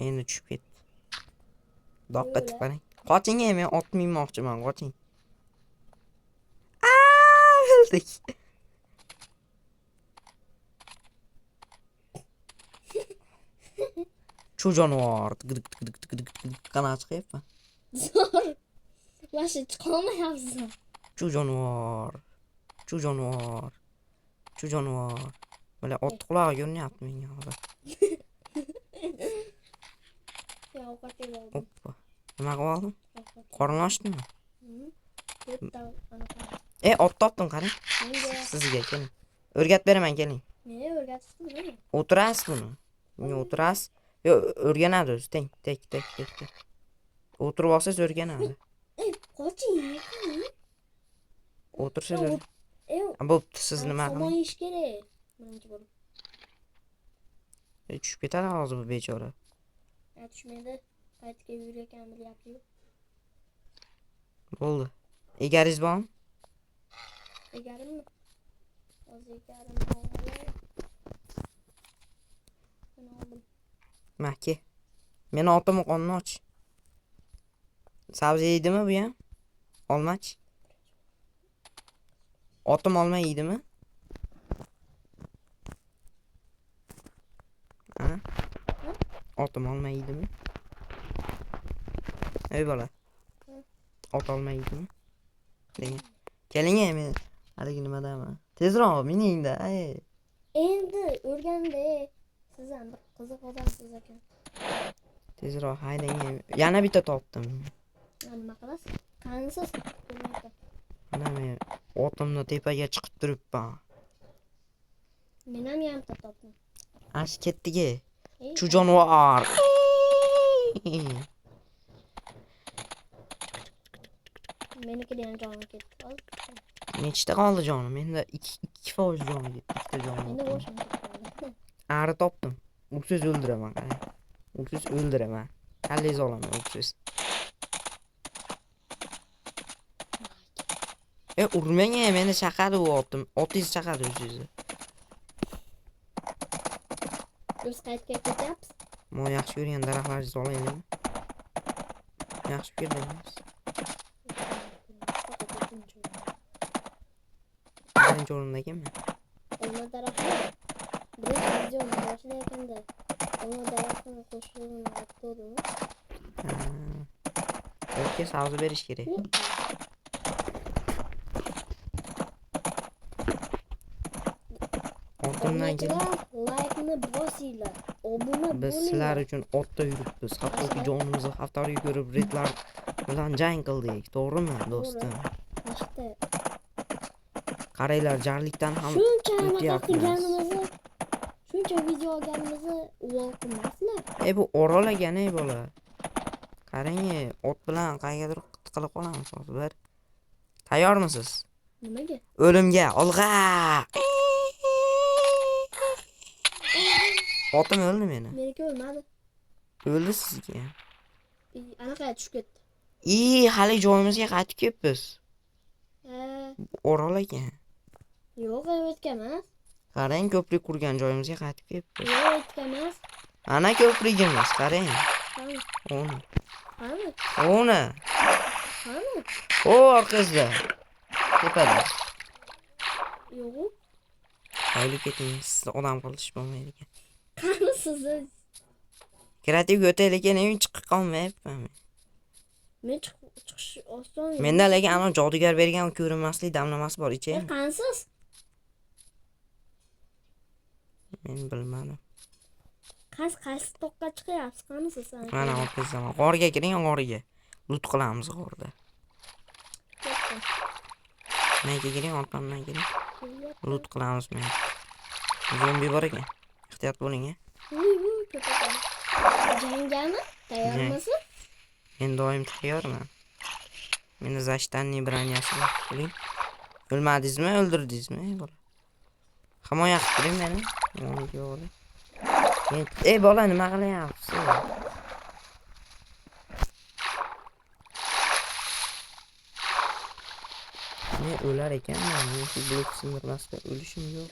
Endi tushib ketdi. Doqqa etib qarang. Qoching, men ot minmoqchiman, qoching. O'ldik. Chu jonivor. Qanaqa chiqyapti? Zo'r. Vashi chiqolmayapsiz. Chu jonivor. Chu jonivor. Chu jonivor. Mana ot qulog'i ko'rinyapti menga hozir. Hoppa. Nima qilib oldim? Qorin ochdimi? Ot topdim, qarang. Sizga keling. O'rgatib beraman, keling. Meni o'rgatishdi. O'tirasiz buni. Bunga o'tirasiz. Yo, o'rganadi o'zi. Tek. O'tirib olsangiz o'rganadi. Qoching. O'tirsangiz bo'pti, siz nima qiling? Ish kerak. Birinchi bo'lib. Tushib ketadi hozir bu bechora. Tushmaydi. Qaytga yurayotgan bilyapti. Bo'ldi. Egaringiz bormi? Egarimmi? Hozir egarim oldim. Mahki. Meni otim qonni och. Sabzi yeydimi bu ham? Olmach. Otim olma yeydimi? Ha? Otim olma yeydimi? Ey bola. Ot olma yeydimi? Keling, men haligi nima deyman? Tezroq miningda, ey. Endi o'rganda, siz ham bir qiziq odamsiz ekan. Tezroq haydang. Yana bitta topdim. Nima qilasiz? Qanisiz? Mana men otimni tepaga chiqib turibman. Men ham yarimta topdim. Ash ketdigi. Chu jonivor. Meniki ham jonim ketdi. Nechta qoldi jonim? Menda 2% jonim ketdi. Ikkita jonim. Endi boshim ketdi. Ari topdim. Uksiz o'ldiraman, qarang. Uksiz o'ldiraman. Kallangiz olaman, uksiz. Urmang, meni chaqadi u otim. Otingiz chaqadi o'zingizni. Biz qaytga ketyapmiz. Men yaxshi ko'rgan daraxtlaringizni olaylikmi? Yaxshi ko'rdingiz. Birinchi o'rindagiman. Olma daraxti. Birinchi videoni boshlayotganda olma daraxtini qo'shilishini aytdim. O'tga sabzi berish kerak. Otimdan keyin like-ni bosinglar. Obuna biz sizlar uchun otda yuribmiz. Hattoki jonimizni haftaligi ko'rib retlar bilan jang qildik. To'g'rimi, do'stim? Vaqti. Qaranglar, jarlikdan ham Shuncha video olganimizni uvol qilmaslar. Bu Orol ekan, bola. Qarang, ot bilan qayergadir qilib qolamiz hozir. Tayyormisiz? Nimaga? O'limga, olg'a! Otim o'ldi meni. Meniki o'lmadi. O'ldi sizga. Anaqa tushib ketdi. Hali joyimizga qaytib kelibmiz. Orol ekan. Yo'q, o'tgan emas. Qarang, ko'prik qurgan joyimizga qaytib kelibmiz. Yo'q, o'tgan emas. Ana ko'prigimiz, qarang. Qani? Qani? O, orqangizda. Tepada. Yo'q. Hayli keting, siz odam qilish bo'lmaydi ekan. Qani siz? Kreativ o'taylik ekan, chiqib qolmayapman. Men chiqish oson. Menda lekin ana jodugar bergan ko'rinmaslik damlamasi bor, ichaymi? Qansiz? Men bilmadim. Qaysi toqqa chiqyapsiz? Qanisiz sen? Mana o'tizdan. G'orga kiring, g'orga. Lut qilamiz g'orda. Menga kiring, orqamdan kiring. Lut qilamiz men. Zombi bor ekan. Ehtiyot bo'ling, Jangami? Tayyormisiz? Men doim tayyorman. Meni zashtanning branyasi bor. Bo'ling. O'lmadingizmi, o'ldirdingizmi, bola? Himoya qilib turing meni. Meniki yo'q. Bola, nima qilyapsiz? Men o'lar ekanman, men shu blok sindirmasdan o'lishim yo'q.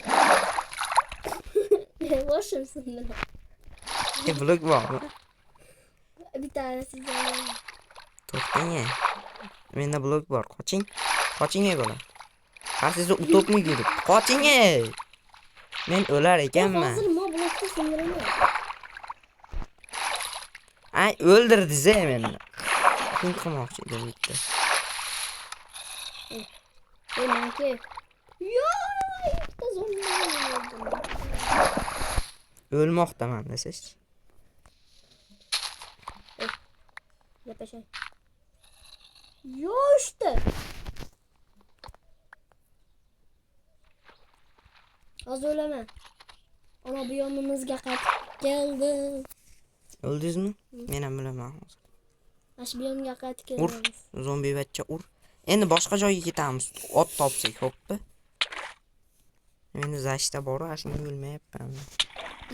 Boshim sindi. Blok bormi? Bir tane sizden. To'xtang. Menda blok bor. Qoching. Qoching bola. Qarshingizda utopmi yurib. Qoching. Men o'lar ekanman. Hozir mo blokda sindiraman. Ay o'ldirdingiz meni. Kim qilmoqchi edim bitta. Manki. Yo, bitta zombi. O'lmoqdaman desiz. Yapashay. Yo işte. Az o'lama. Ana bu yonimizga qaytib keldi. O'ldingizmi? Men ham bilaman hozir. Ash bu yonga qaytib Ur, kelamiz. zombi bachcha ur. Endi boshqa joyga ketamiz. Ot topsak, xo'pmi? Meni zashta bor, shunga o'lmayapman.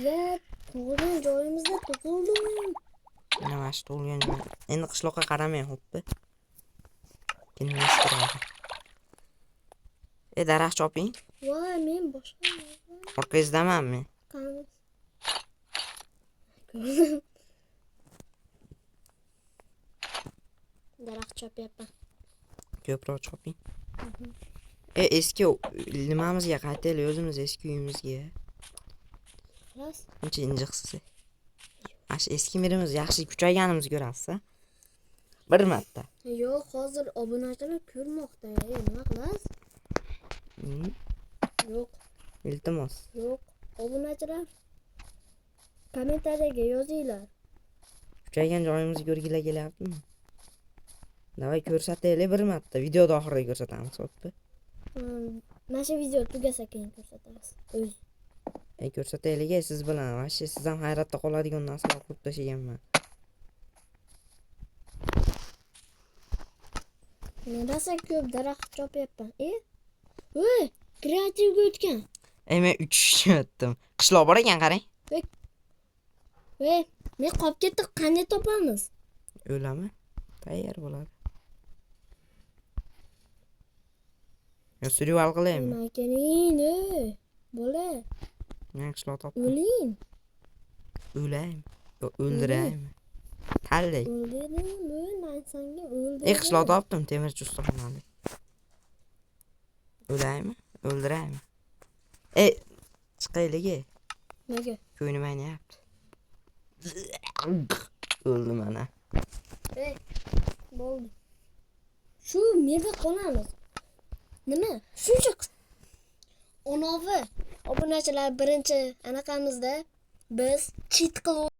Ya, tug'ilgan joyimizda tug'ildim. Mana mana shu tug'ilgan joy. Endi qishloqqa qaramang, xo'pmi? Kelmishtiradi. Daraxt choping. Voy, men boshqa. Orqangizdaman men. Qani. Daraxt chopyapman. Ko'proq choping. Eski nimamizga qaytaylik, o'zimiz eski uyimizga. Xolos. Buncha injiqsiz. Ash eski mirimiz yaxshi kuchayganimizni ko'rasiz. Bir marta. Yo'q, hozir obunachilar ko'rmoqda. Nima qilasiz? Yo'q, Iltimos. yo'q. Obunachilar kommentariyaga yozinglar. Kuchaygan joyimizni ko'rgila kelyaptimi? Davay ko'rsataylik bir marta. Videoda oxirida ko'rsatamiz, xo'pmi? Mana shu video tugasa keyin ko'rsatamiz. O'z. Ko'rsataylik, siz bilan. Vashi siz ham hayratda qoladigan narsalar qilib tashaganman. Men rosa ko'p daraxt chopyapman. Voy, kreativga o'tgan. Men 3 o'tdim. Qishloq bor ekan, qarang. Voy, men qolib ketdik, qanday topamiz? O'lami? Tayyor bo'ladi. Yo survival qilaymi? Makaning, bola. Men qishloq topdim. O'ling. O'laymi? Yo o'ldiraymi? Tanlay. O'ldirdimmi? Senga o'ldirdim. Qishloq topdim, temirchi ustaxonali. O'laymi? O'ldiraymi? Chiqaylik. Nega? Ko'nglim aynayapti. O'ldim ana. Bo'ldi. Shu yerda qolamiz. Nima? Shuncha onavi obunachilar birinchi anaqamizda biz cheat qilib